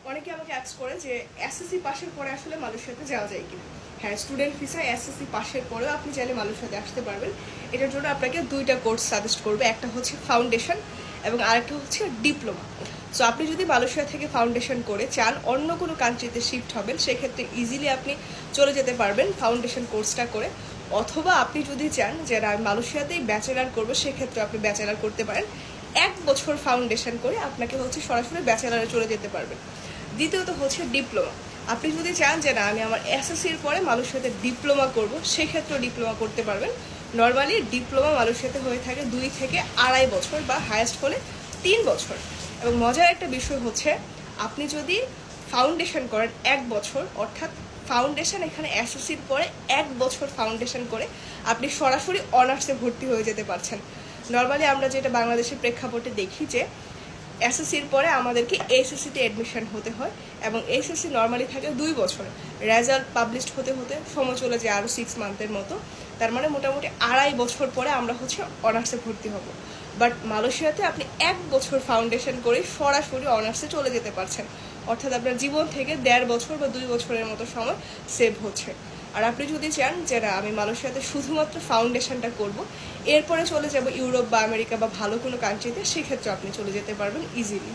অনেকে আমাকে অ্যাক্স করে যে এসএসসি পাশের পরে আসলে মালয়েশিয়াতে যাওয়া যায় কিনা। হ্যাঁ, স্টুডেন্ট ভিসায় এসএসসি পাশের পরেও আপনি চাইলে মালয়েশিয়াতে আসতে পারবেন। এটার জন্য আপনাকে দুইটা কোর্স সাজেস্ট করবে, একটা হচ্ছে ফাউন্ডেশন এবং আরেকটা হচ্ছে ডিপ্লোমা। সো আপনি যদি মালয়েশিয়া থেকে ফাউন্ডেশন করে চান অন্য কোনো কান্ট্রিতে শিফট হবেন, সেক্ষেত্রে ইজিলি আপনি চলে যেতে পারবেন ফাউন্ডেশন কোর্সটা করে। অথবা আপনি যদি চান যে আমি মালয়েশিয়াতেই ব্যাচেলার করবো, সেক্ষেত্রে আপনি ব্যাচেলার করতে পারেন। 1 বছর ফাউন্ডেশন করে আপনাকে হচ্ছে সরাসরি ব্যাচেলারে চলে যেতে পারবেন। দ্বিতীয়ত হচ্ছে ডিপ্লোমা। আপনি যদি চান যে না আমি আমার এসএসসির পরে মালয়েশিয়াতে ডিপ্লোমা করব, সেক্ষেত্রেও ডিপ্লোমা করতে পারবেন। নর্মালি ডিপ্লোমা মালয়েশিয়াতে হয়ে থাকে 2 থেকে 2.5 বছর বা হায়েস্ট হলে 3 বছর। এবং মজার একটা বিষয় হচ্ছে আপনি যদি ফাউন্ডেশন করেন 1 বছর, অর্থাৎ ফাউন্ডেশন এখানে এসএসসির পরে 1 বছর ফাউন্ডেশন করে আপনি সরাসরি অনার্সে ভর্তি হয়ে যেতে পারছেন। নর্মালি আমরা যেটা বাংলাদেশের প্রেক্ষাপটে দেখি যে এসএসসির পরে আমাদেরকে এসএসসিতে অ্যাডমিশন হতে হয় এবং এসএসসি নর্মালি থাকে 2 বছর। রেজাল্ট পাবলিশড হতে হতে সময় চলে যায় আরও 6 মান্থের মতো। তার মানে মোটামুটি 2.5 বছর পরে আমরা হচ্ছে অনার্সে ভর্তি হব। বাট মালয়েশিয়াতে আপনি 1 বছর ফাউন্ডেশন করে সরাসরি অনার্সে চলে যেতে পারছেন, অর্থাৎ আপনার জীবন থেকে 1.5 বছর বা 2 বছরের মতো সময় সেভ হচ্ছে। আর আপনি যদি চান যে না আমি মালয়েশিয়াতে শুধুমাত্র ফাউন্ডেশনটা করব, এরপরে চলে যাব ইউরোপ বা আমেরিকা বা ভালো কোনো কান্ট্রিতে, সেক্ষেত্রে আপনি চলে যেতে পারবেন ইজিলি।